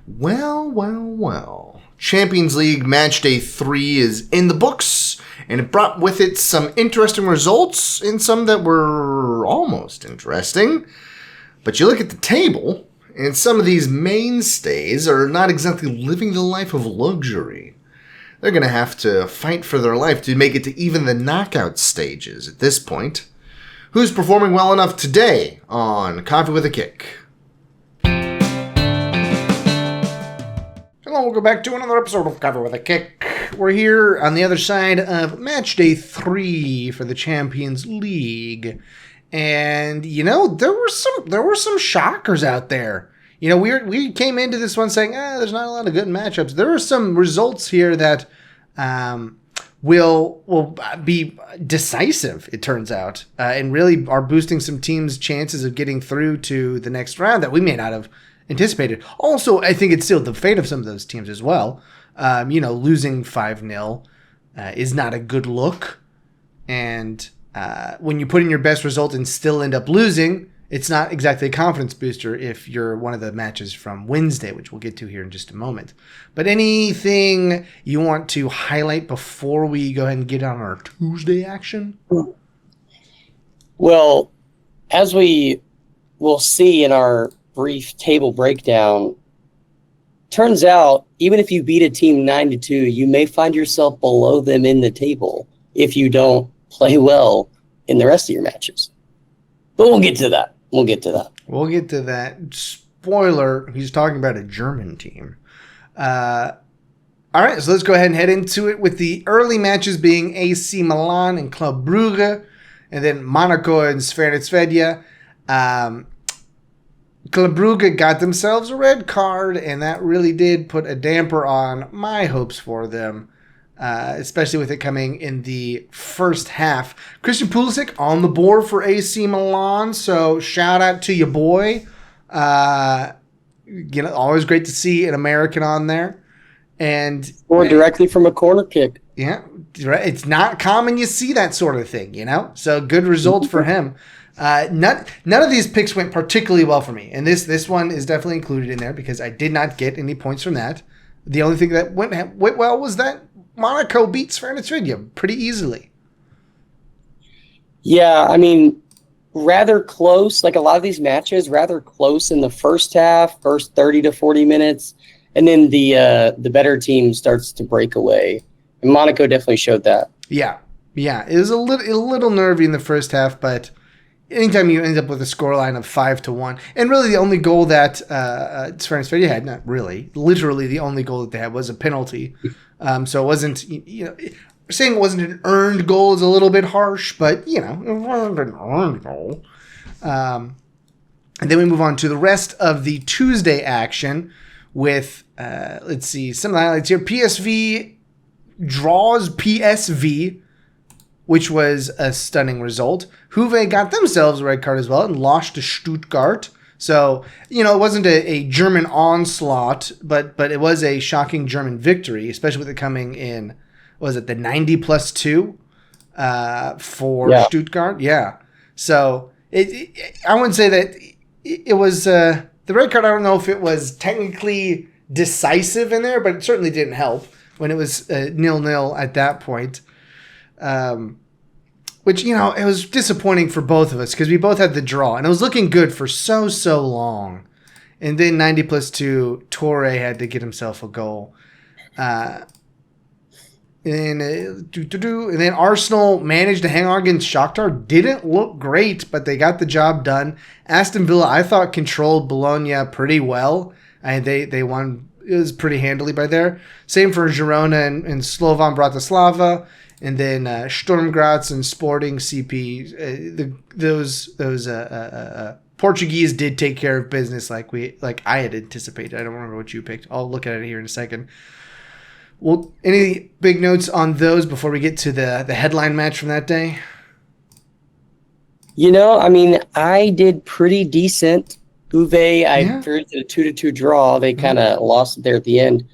Well, well, well. Champions League Matchday 3 is in the books, and it brought with it some interesting results and some that were almost interesting. But you look at the table, and some of these mainstays are not exactly living the life of luxury. They're going to have to fight for their life to make it to even the knockout stages at this point. Who's performing well enough today on Coffee with a Kick? Hello, welcome back to another episode of Coffee with a Kick. We're here on the other side of Matchday 3 for the Champions League. And, you know, there were some shockers out there. You know, we came into this one saying, there's not a lot of good matchups. There are some results here that will be decisive, it turns out, and really are boosting some teams' chances of getting through to the next round that we may not have anticipated. Also, I think it's still the fate of some of those teams as well. Losing 5-0 is not a good look. And when you put in your best result and still end up losing, it's not exactly a confidence booster if you're one of the matches from Wednesday, which we'll get to here in just a moment. But anything you want to highlight before we go ahead and get on our Tuesday action? Well, as we will see in our brief table breakdown, turns out even if you beat a team 9-2, you may find yourself below them in the table if you don't play well in the rest of your matches. But we'll get to that. We'll get to that. Spoiler, he's talking about a German team. All right, so let's go ahead and head into it with the early matches being AC Milan and Club Brugge, and then Monaco and Svernesvedja. Club Brugge got themselves a red card, and that really did put a damper on my hopes for them, especially with it coming in the first half. Christian Pulisic on the board for AC Milan, so shout out to your boy. Always great to see an American on there. Or directly from a corner kick. Yeah, it's not common you see that sort of thing, so good results for him. None of these picks went particularly well for me, and this one is definitely included in there because I did not get any points from that. The only thing that went well was that Monaco beat Svernesvedja pretty easily. Yeah, I mean, rather close, like a lot of these matches, rather close in the first half, first 30 to 40 minutes, and then the better team starts to break away. And Monaco definitely showed that. Yeah, it was a little nervy in the first half, but anytime you end up with a scoreline of 5-1, and really the only goal that Svernesvedja had, not really, literally the only goal that they had was a penalty. So it wasn't, saying it wasn't an earned goal is a little bit harsh, but, it wasn't an earned goal. And then we move on to the rest of the Tuesday action with, let's see, some of the highlights here. PSV draws PSV, which was a stunning result. Juve got themselves a red card as well and lost to Stuttgart. So, it wasn't a German onslaught, but it was a shocking German victory, especially with it coming in, was it the 90+2 for Stuttgart? Yeah. So, I wouldn't say that it was the red card. I don't know if it was technically decisive in there, but it certainly didn't help when it was 0-0 at that point. Which, it was disappointing for both of us because we both had the draw. And it was looking good for so long. And then 90+2, Torre had to get himself a goal. And then Arsenal managed to hang on against Shakhtar. Didn't look great, but they got the job done. Aston Villa, I thought, controlled Bologna pretty well. And they won. It was pretty handily by there. Same for Girona and Slovan Bratislava. And then Sturm Graz and Sporting CP, those Portuguese did take care of business like I had anticipated. I don't remember what you picked. I'll look at it here in a second. Well, any big notes on those before we get to the headline match from that day? I did pretty decent. Juve, I feared a 2-2 draw. They kind of lost it there at the end.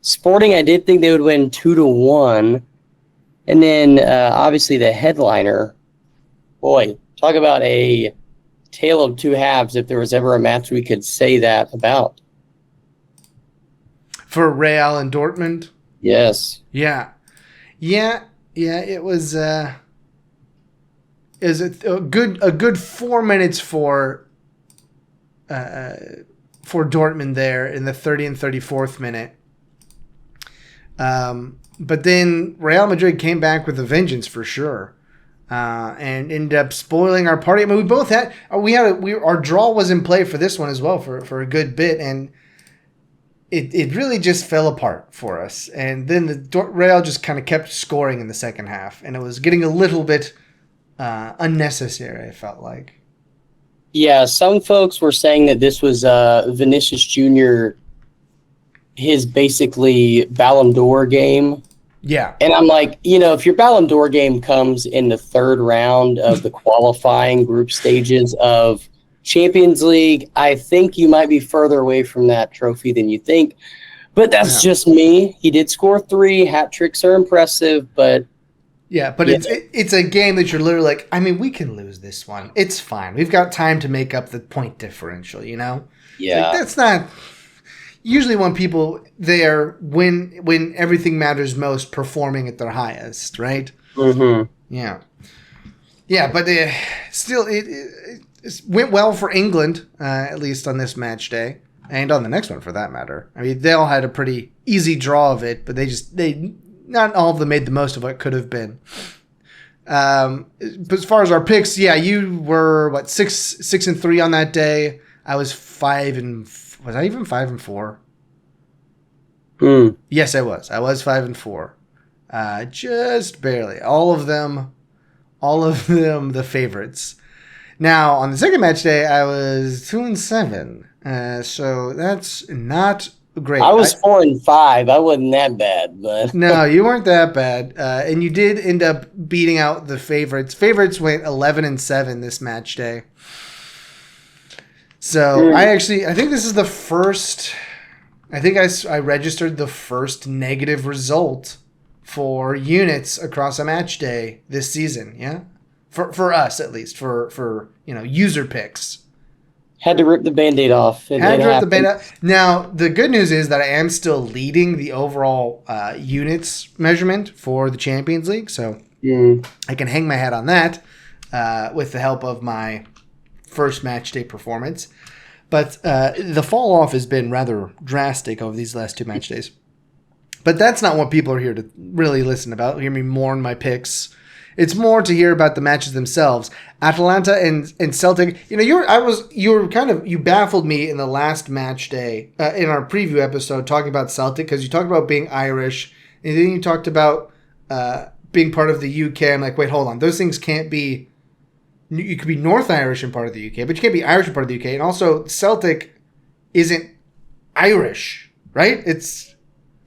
Sporting, I did think they would win 2-1. And then, obviously, the headliner, boy, talk about a tale of two halves if there was ever a match we could say that about. For Real and Dortmund? Yes. Yeah. Yeah. Yeah, it was a good 4 minutes for Dortmund there in the 30 and 34th minute. But then Real Madrid came back with a vengeance for sure. And ended up spoiling our party. I mean, our draw was in play for this one as well for a good bit, and it really just fell apart for us. And then the Real just kind of kept scoring in the second half, and it was getting a little bit unnecessary, I felt like. Yeah, some folks were saying that this was Vinicius Jr., his basically Ballon d'Or game. Yeah. And I'm like, if your Ballon d'Or game comes in the third round of the qualifying group stages of Champions League, I think you might be further away from that trophy than you think. But that's just me. He did score 3. Hat tricks are impressive, but... Yeah, but it's a game that you're literally like, I mean, we can lose this one. It's fine. We've got time to make up the point differential, Yeah. Like, that's not... Usually when people there when everything matters most, performing at their highest, right? Mm-hmm. Yeah. Yeah, but still, it went well for England, at least on this match day, and on the next one for that matter. I mean, they all had a pretty easy draw of it, but they not all of them made the most of what could have been. But as far as our picks, yeah, you were 6-3 on that day. I was 5-4. Was I even 5-4? Yes, I was. I was 5-4. Just barely. All of them the favorites. Now, on the second match day, I was 2-7. So that's not great. I was 4-5. I wasn't that bad, but no, you weren't that bad. And you did end up beating out the favorites. Favorites went 11-7 this match day. So I think this is the first. I think I registered the first negative result for units across a match day this season. Yeah, for us at least for user picks. Had to rip the Band-Aid off. Now the good news is that I am still leading the overall units measurement for the Champions League, so I can hang my hat on that with the help of my first match day performance. But the fall off has been rather drastic over these last 2 match days. But that's not what people are here to really listen about. Hear me mourn my picks. It's more to hear about the matches themselves. Atalanta and Celtic. You baffled me in the last match day in our preview episode talking about Celtic, because you talked about being Irish, and then you talked about being part of the UK. I'm like, wait, hold on. Those things can't be. You could be North Irish and part of the UK, but you can't be Irish and part of the UK. And also, Celtic isn't Irish, right?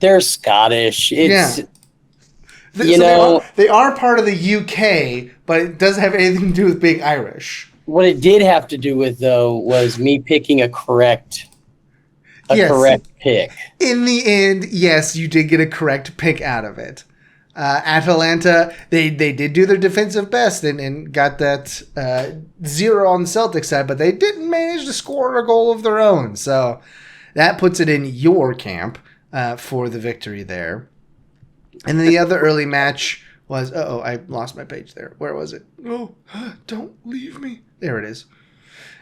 They're Scottish. They are part of the UK, but it doesn't have anything to do with being Irish. What it did have to do with, though, was me picking a correct pick. In the end, yes, you did get a correct pick out of it. Atalanta, they did do their defensive best and got that 0 on the Celtic side, but they didn't manage to score a goal of their own. So that puts it in your camp for the victory there. And then the other early match was... I lost my page there. Where was it? Oh, don't leave me. There it is.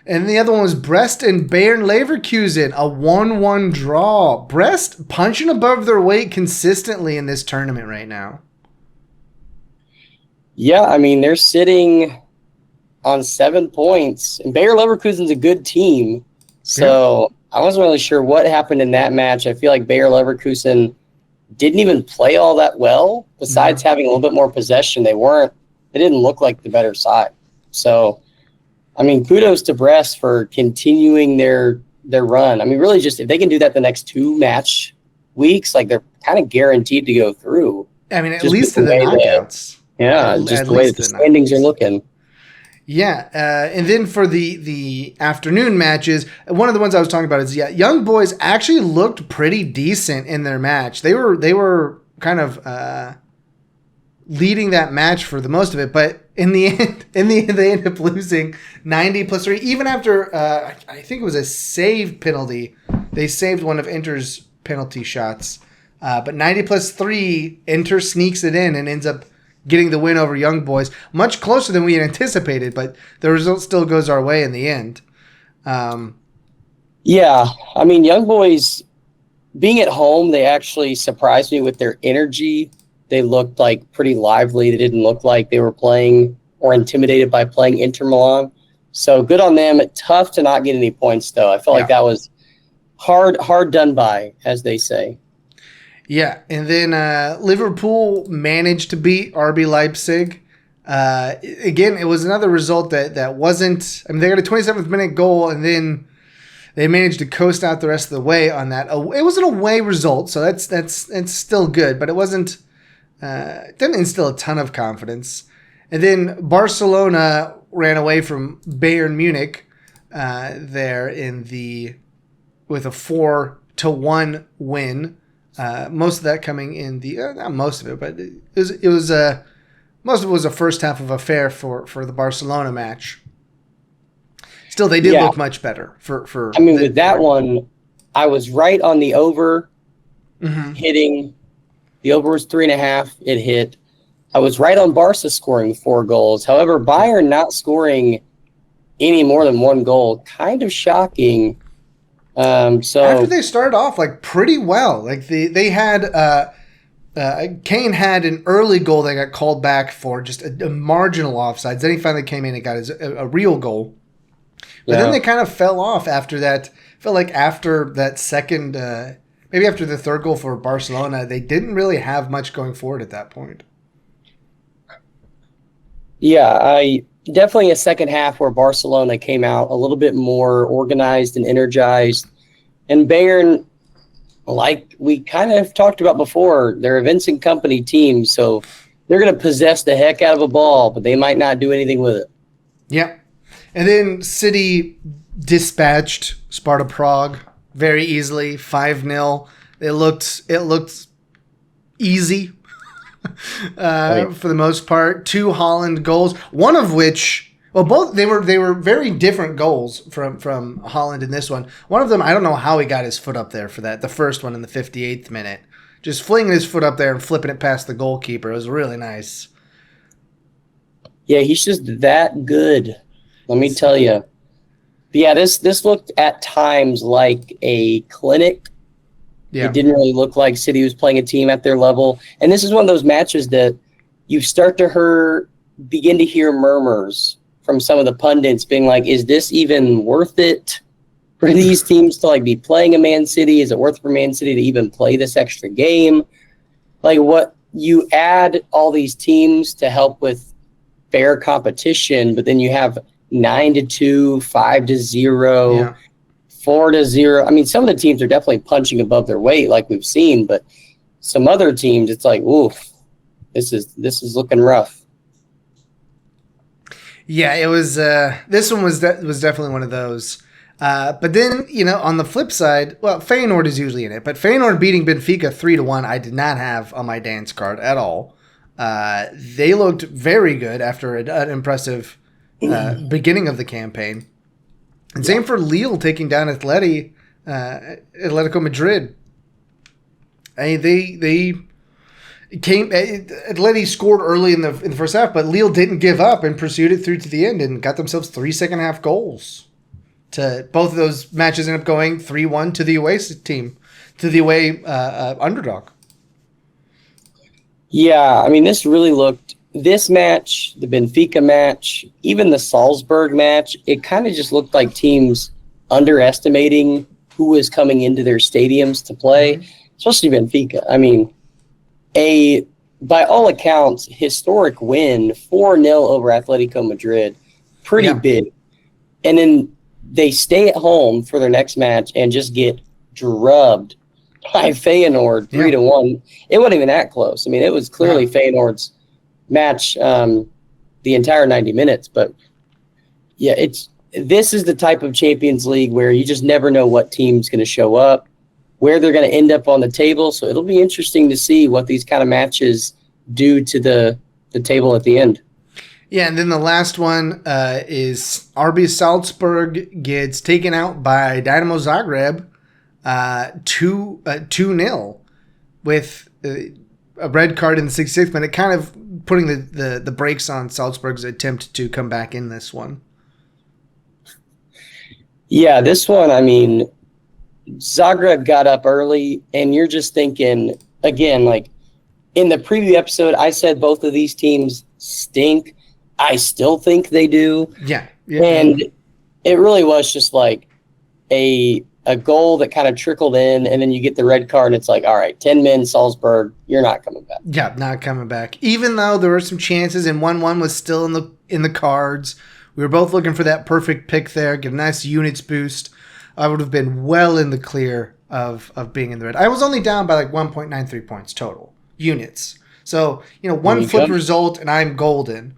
And the other one was Brest and Bayern Leverkusen, a 1-1 draw. Brest punching above their weight consistently in this tournament right now. Yeah, I mean, they're sitting on 7 points. And Bayer Leverkusen's a good team. So I wasn't really sure what happened in that match. I feel like Bayer Leverkusen didn't even play all that well. Besides having a little bit more possession, they didn't look like the better side. So... I mean, kudos to Brest for continuing their run. I mean, really just if they can do that the next 2 match weeks, like they're kind of guaranteed to go through. I mean, at least to the knockouts. Just the way that the standings are looking. Yeah, and then for the afternoon matches, one of the ones I was talking about is Young Boys actually looked pretty decent in their match. They were kind of leading that match for the most of it, but in the end, they ended up losing 90+3. Even after I think it was a save penalty, they saved one of Inter's penalty shots. But 90 plus 3, Inter sneaks it in and ends up getting the win over Young Boys. Much closer than we had anticipated, but the result still goes our way in the end. Yeah, I mean, Young Boys, being at home, they actually surprised me with their energy. They looked like pretty lively. They didn't look like they were playing or intimidated by playing Inter Milan. So good on them. Tough to not get any points, though. I felt like that was hard done by, as they say. Yeah, and then Liverpool managed to beat RB Leipzig. Again, it was another result that wasn't. I mean, they got a 27th minute goal, and then they managed to coast out the rest of the way on that. It was an away result, so that's still good, but it wasn't. It didn't instill a ton of confidence. And then Barcelona ran away from Bayern Munich there with a 4-1 win. Most of that coming in the not most of it, but it was most of it was a first half of affair for the Barcelona match. Still, they did look much better. For I mean, with that one, I was right on the over hitting. The over was 3.5. It hit. I was right on Barca scoring 4 goals. However, Bayern not scoring any more than 1 goal, kind of shocking. So after they started off like pretty well, like they had Kane had an early goal that got called back for just a marginal offsides. Then he finally came in and got a real goal. But then they kind of fell off after that. Felt like after that second, maybe after the third goal for Barcelona, they didn't really have much going forward at that point. Yeah, I definitely a second half where Barcelona came out a little bit more organized and energized. And Bayern, like we kind of talked about before, they're a Vincent Company team, so they're going to possess the heck out of a ball, but they might not do anything with it. Yeah. And then City dispatched Sparta Prague very easily, 5-0. It looked easy. For the most part, 2 Holland goals, one of which, well, both they were very different goals from Holland in this one. One of them, I don't know how he got his foot up there for that. The first one in the 58th minute, just flinging his foot up there and flipping it past the goalkeeper. It was really nice. Yeah, he's just that good. Let me tell you. But yeah, this looked at times like a clinic. Yeah. It didn't really look like City was playing a team at their level. And this is one of those matches that you start to begin to hear murmurs from some of the pundits being like, is this even worth it for these teams to like be playing a Man City? Is it worth for Man City to even play this extra game? Like what you add all these teams to help with fair competition, but then you have 9-2, 5-0. 4-0. I mean, some of the teams are definitely punching above their weight, like we've seen, but some other teams, it's like, oof, this is looking rough. Yeah, it was. This one was definitely one of those. But then, on the flip side, well, Feyenoord is usually in it, but Feyenoord beating Benfica 3-1, I did not have on my dance card at all. They looked very good after an impressive beginning of the campaign. And same for Lille taking down Atletico Madrid. I mean, they came. Atleti scored early in the first half, but Lille didn't give up and pursued it through to the end and got themselves 3 second half goals. To both of those matches end up going 3-1 to the away team, to the away underdog. Yeah, I mean, this match, the Benfica match, even the Salzburg match, it kind of just looked like teams underestimating who was coming into their stadiums to play, especially Benfica. I mean, by all accounts, historic win, 4-0 over Atletico Madrid, pretty big. And then they stay at home for their next match and just get drubbed by Feyenoord 3-1. It wasn't even that close. I mean, it was clearly Feyenoord's match the entire 90 minutes. But yeah, this is the type of Champions League where you just never know what team's going to show up, where they're going to end up on the table. So it'll be interesting to see what these kind of matches do to the table at the end. Yeah, and then the last one is RB Salzburg gets taken out by Dynamo Zagreb 2-0 with a red card in the 66th minute, kind of putting the brakes on Salzburg's attempt to come back in this one. Yeah, this one, I mean, Zagreb got up early, and you're just thinking, again, like in the preview episode, I said both of these teams stink. I still think they do. Yeah. And it really was just like a goal that kind of trickled in, and then you get the red card, and it's like, all right, 10 men, Salzburg, you're not coming back. Yeah, not coming back. Even though there were some chances, and 1-1 was still in the cards. We were both looking for that perfect pick there, get a nice units boost. I would have been well in the clear of being in the red. I was only down by like 1.93 points total units. So, one flip result, and I'm golden.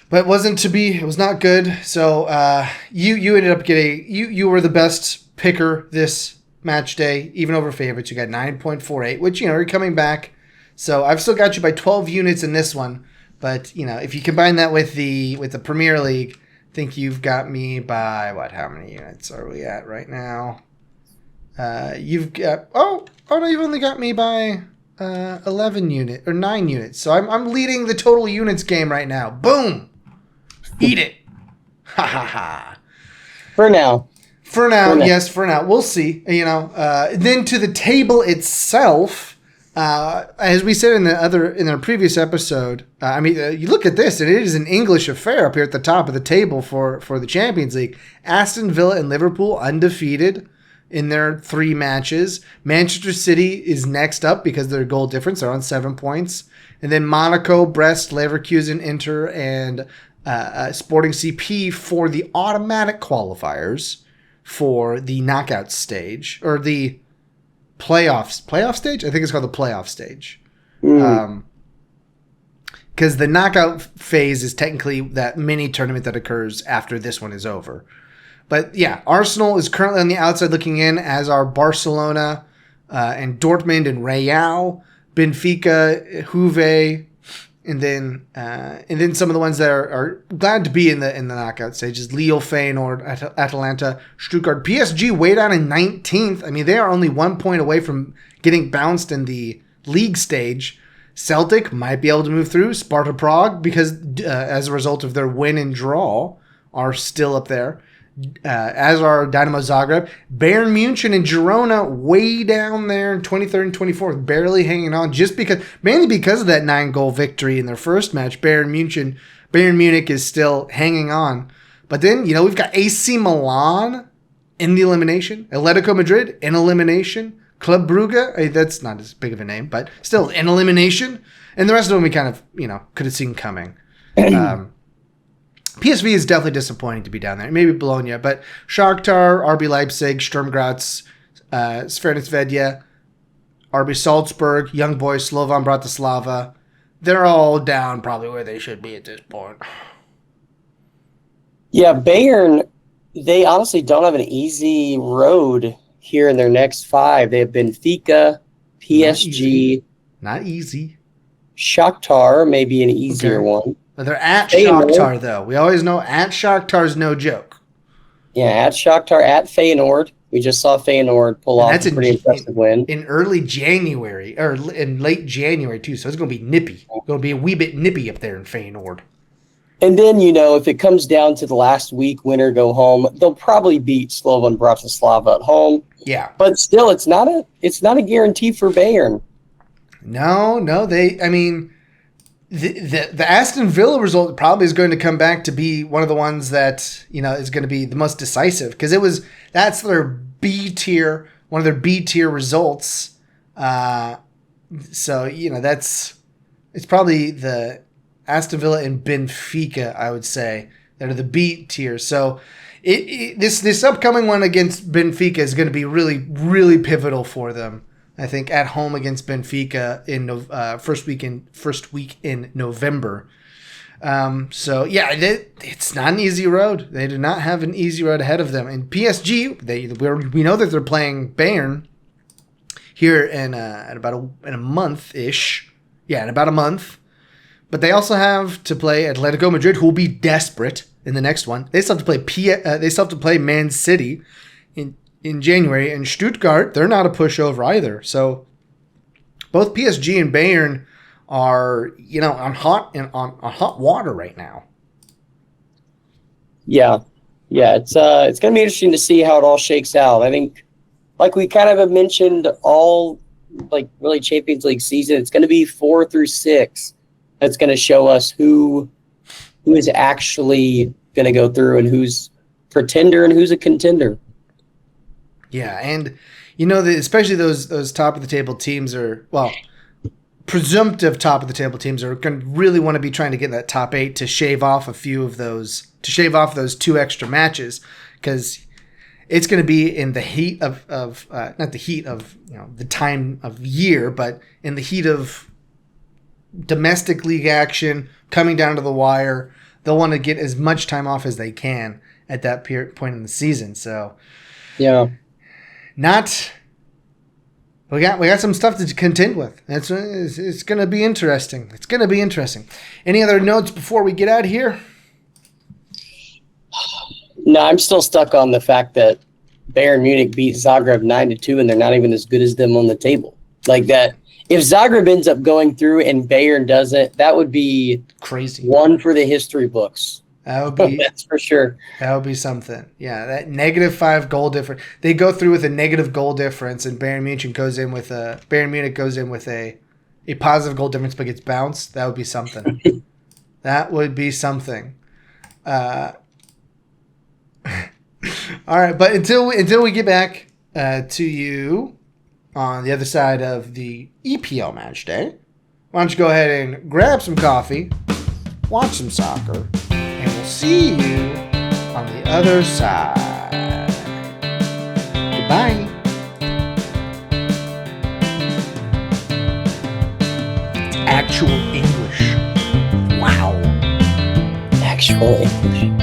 But it wasn't to be. It was not good. So you ended up getting you were the best picker this match day, even over favorites. You got 9.48, which you're coming back. So I've still got you by 12 units in this one. But if you combine that with the Premier League, I think you've got me by what? How many units are we at right now? You've got no, you've only got me by 11 units or 9 units. So I'm leading the total units game right now. Boom. Eat it. Ha ha ha. For now. Yes, for now. We'll see. Then to the table itself, as we said in our previous episode, you look at this, and it is an English affair up here at the top of the table for the Champions League. Aston Villa and Liverpool undefeated in their 3 matches. Manchester City is next up because of their goal difference. They're on 7 points. And then Monaco, Brest, Leverkusen, Inter, and Sporting CP for the automatic qualifiers for the knockout stage, or the playoff stage. I think it's called the playoff stage. Because the knockout phase is technically that mini tournament that occurs after this one is over. But yeah, Arsenal is currently on the outside looking in, as are Barcelona and Dortmund and Real, Benfica, Juve. And then some of the ones that are glad to be in the knockout stages: Lille, Feyenoord, Atalanta, Stuttgart, PSG way down in 19th. I mean, they are only 1 point away from getting bounced in the league stage. Celtic might be able to move through. Sparta Prague, because as a result of their win and draw, are still up there. As are Dynamo Zagreb. Bayern Munich and Girona way down there in 23rd and 24th, barely hanging on, mainly because of that 9-goal victory in their first match. Bayern Munich is still hanging on. But then, we've got AC Milan in the elimination, Atletico Madrid in elimination, Club Brugge, that's not as big of a name, but still in elimination. And the rest of them we kind of, could have seen coming. PSV is definitely disappointing to be down there. Maybe Bologna, but Shakhtar, RB Leipzig, Sturm Graz, Svernesvedje, RB Salzburg, Young Boys, Slovan Bratislava, they're all down probably where they should be at this point. Yeah, Bayern, they honestly don't have an easy road here in their next 5. They have Benfica, PSG. Not easy. Shakhtar may be an easier one. But they're at Shakhtar, though. We always know at Shakhtar's no joke. Yeah, at Shakhtar, at Feyenoord. We just saw Feyenoord pull off a pretty impressive win. In early January, or in late January, too. So it's going to be nippy. It's going to be a wee bit nippy up there in Feyenoord. And then, if it comes down to the last week, win or go home, they'll probably beat Slovan Bratislava at home. Yeah. But still, it's not a guarantee for Bayern. No, The Aston Villa result probably is going to come back to be one of the ones that is going to be the most decisive, because that's their B tier, one of their B tier results. So it's probably the Aston Villa and Benfica, I would say, that are the B tier. So this upcoming one against Benfica is going to be really, really pivotal for them. I think at home against Benfica in first week in November. So yeah, it's not an easy road. They do not have an easy road ahead of them. And PSG, we know that they're playing Bayern here in a month ish. Yeah, in about a month. But they also have to play Atletico Madrid, who will be desperate in the next one. They still have to play. They still have to play Man City in in January. And Stuttgart, they're not a pushover either. So both PSG and Bayern are, on hot water right now. Yeah. It's going to be interesting to see how it all shakes out. I think, like we kind of have mentioned all, like, really Champions League season, it's going to be 4 through 6. That's going to show us who is actually going to go through and who's pretender and who's a contender. Yeah, and especially those top of the table teams presumptive top of the table teams are going to really want to be trying to get in that top 8 to shave off those 2 extra matches, because it's going to be in the heat of not the heat of the time of year, but in the heat of domestic league action coming down to the wire. They'll want to get as much time off as they can at that point in the season. So yeah, we got some stuff to contend with. It's going to be interesting. It's going to be interesting. Any other notes before we get out of here? No, I'm still stuck on the fact that Bayern Munich beat Zagreb 9-2, and they're not even as good as them on the table. Like that, if Zagreb ends up going through and Bayern doesn't, that would be crazy. One for the history books. That would be that's for sure. That would be something. Yeah, that -5 goal difference. They go through with a negative goal difference, and Bayern Munich goes in with a positive goal difference, but gets bounced. That would be something. That would be something. All right, but until we get back to you on the other side of the EPL match day, why don't you go ahead and grab some coffee, watch some soccer, and we'll see you on the other side. Goodbye. Actual English. Wow. Actual English.